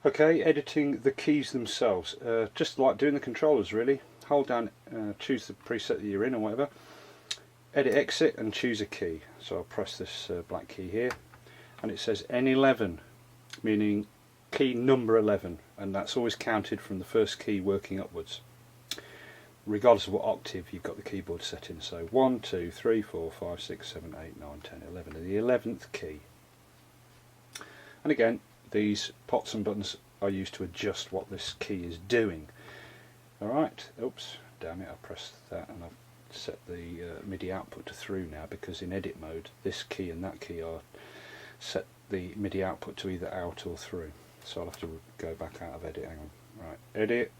Okay, editing the keys themselves, just like doing the controllers really. Hold down, choose the preset that you're in or whatever, edit exit and choose a key. So I'll press this black key here and it says N11, meaning key number 11, and that's always counted from the first key working upwards, regardless of what octave you've got the keyboard set in. So 1, 2, 3, 4, 5, 6, 7, 8, 9, 10, 11, and the 11th key. And again, these pots and buttons are used to adjust what this key is doing. Alright, oops, damn it, I pressed that and I've set the MIDI output to through now, because in edit mode this key and that key are set the MIDI output to either out or through. So I'll have to go back out of edit, hang on. Right, edit,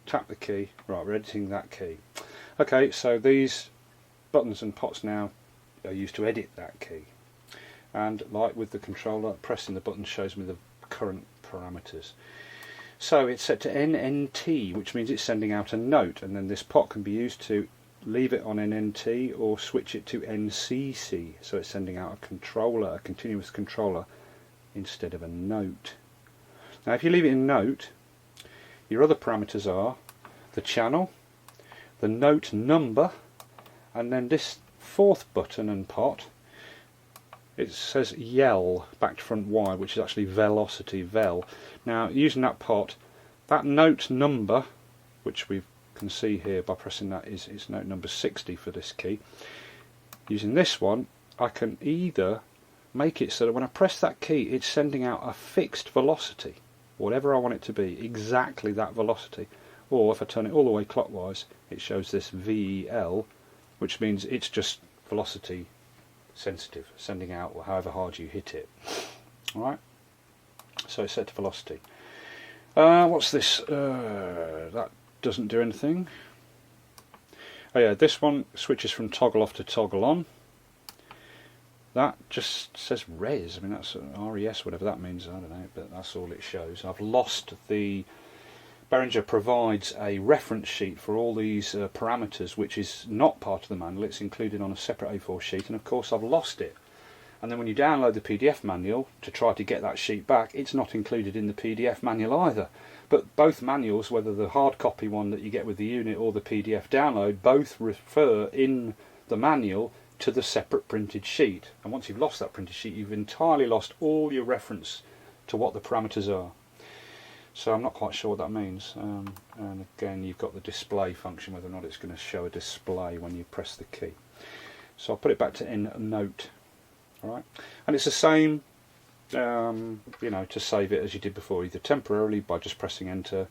tap the key, right, we're editing that key. Okay, so these buttons and pots now are used to edit that key. And like with the controller, pressing the button shows me the current parameters. So it's set to NNT, which means it's sending out a note, and then this pot can be used to leave it on NNT or switch it to NCC, so it's sending out a controller, a continuous controller, instead of a note. Now if you leave it in note, your other parameters are the channel, the note number, and then this fourth button and pot, it says yell, back to front Y, which is actually velocity, vel. Now using that pot, that note number, which we can see here by pressing that, is note number 60 for this key. Using this one, I can either make it so that when I press that key it's sending out a fixed velocity, whatever I want it to be, exactly that velocity, or if I turn it all the way clockwise it shows this VEL, which means it's just velocity sensitive, sending out however hard you hit it. Alright, so it's set to velocity. What's this? That doesn't do anything. Oh yeah, this one switches from toggle off to toggle on. That just says res, I mean that's RES, whatever that means, I don't know, but that's all it shows. I've lost the... Behringer provides a reference sheet for all these parameters, which is not part of the manual. It's included on a separate A4 sheet, and of course I've lost it. And then when you download the PDF manual to try to get that sheet back, it's not included in the PDF manual either. But both manuals, whether the hard copy one that you get with the unit or the PDF download, both refer in the manual to the separate printed sheet. And once you've lost that printed sheet, you've entirely lost all your reference to what the parameters are. So I'm not quite sure what that means. And again, you've got the display function, whether or not it's going to show a display when you press the key. So I'll put it back to in note. Alright, and it's the same, you know, to save it as you did before, either temporarily by just pressing enter,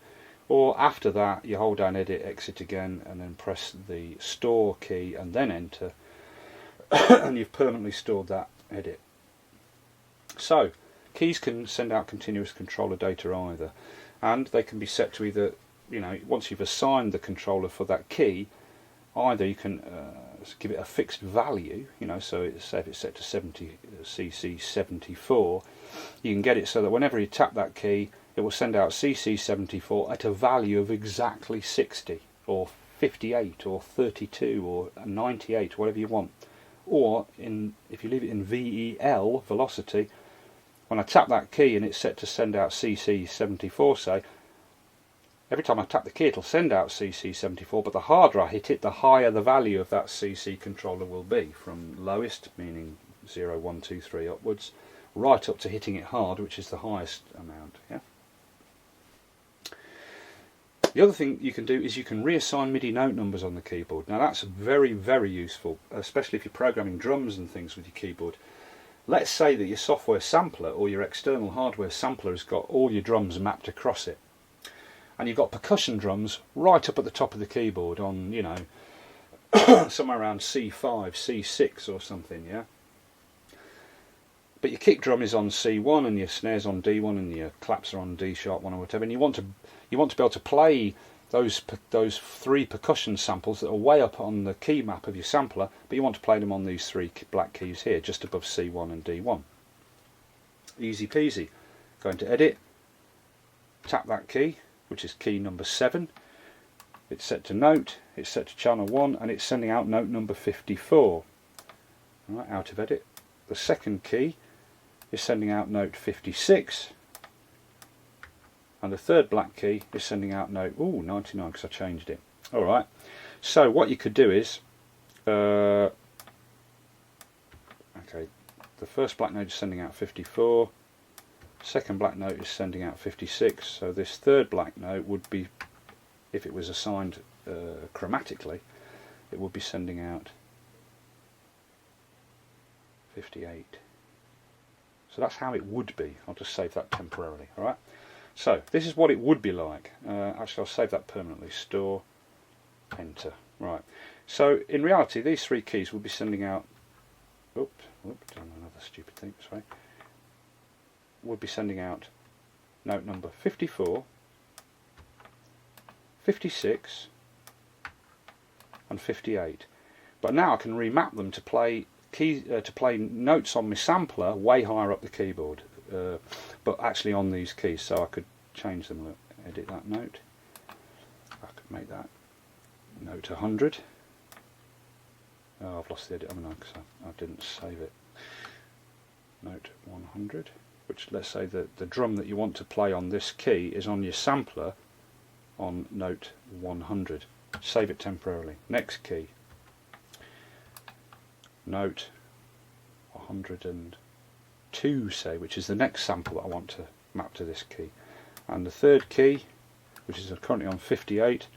or after that you hold down edit, exit again, and then press the store key and then enter, and you've permanently stored that edit. So keys can send out continuous controller data either, and they can be set to either, you know, once you've assigned the controller for that key, either you can give it a fixed value, you know, so say if it's set to 70 CC74, you can get it so that whenever you tap that key it will send out CC74 at a value of exactly 60 or 58 or 32 or 98, whatever you want. Or if you leave it in VEL, velocity, when I tap that key and it's set to send out CC74, say, every time I tap the key it'll send out CC74, but the harder I hit it, the higher the value of that CC controller will be, from lowest, meaning 0, 1, 2, 3 upwards, right up to hitting it hard, which is the highest amount. Yeah. The other thing you can do is you can reassign MIDI note numbers on the keyboard. Now that's very, very useful, especially if you're programming drums and things with your keyboard. Let's say that your software sampler or your external hardware sampler has got all your drums mapped across it, and you've got percussion drums right up at the top of the keyboard on, you know, somewhere around C5, C6 or something, yeah? But your kick drum is on C1 and your snare's on D1 and your claps are on D sharp 1 or whatever, and you want to be able to play those three percussion samples that are way up on the key map of your sampler, but you want to play them on these three black keys here, just above C1 and D1. Easy peasy. Go into edit, tap that key, which is key number 7. It's set to note, it's set to channel 1, and it's sending out note number 54. Right, out of edit. The second key is sending out note 56, and the third black key is sending out note 99 because I changed it. Alright, so what you could do is, okay, the first black note is sending out 54, second black note is sending out 56, so this third black note would be, if it was assigned chromatically, it would be sending out 58. So that's how it would be. I'll just save that temporarily. Alright, so this is what it would be like. Actually, I'll save that permanently. Store, enter. Right, so in reality these three keys will be sending out, done another stupid thing, sorry, would be sending out note number 54, 56 and 58. But now I can remap them to play notes on my sampler way higher up the keyboard, but actually on these keys, so I could change them. Look, edit that note, I could make that note 100. Oh, I've lost the edit, haven't I, because I didn't save it. Note 100, which, let's say that the drum that you want to play on this key is on your sampler on note 100. Save it temporarily. Next key, note 102, say, which is the next sample that I want to map to this key. And the third key, which is currently on 58,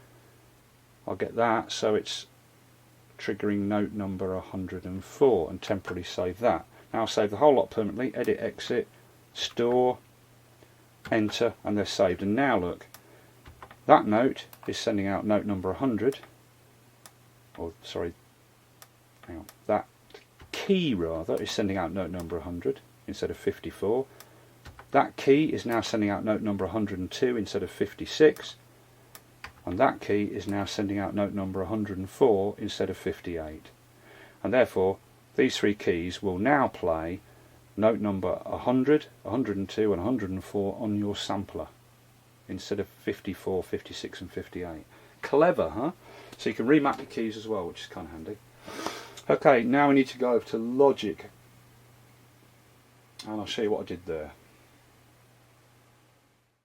I'll get that, so it's triggering note number 104, and temporarily save that. Now I'll save the whole lot permanently, edit, exit, store, enter, and they're saved. And now look, that note is sending out note number 100, or sorry, hang on, that key rather is sending out note number 100 instead of 54. That key is now sending out note number 102 instead of 56, and that key is now sending out note number 104 instead of 58. And therefore these three keys will now play note number 100, 102 and 104 on your sampler instead of 54, 56 and 58. Clever, huh? So you can remap the keys as well, which is kind of handy. Okay, now we need to go over to Logic, and I'll show you what I did there.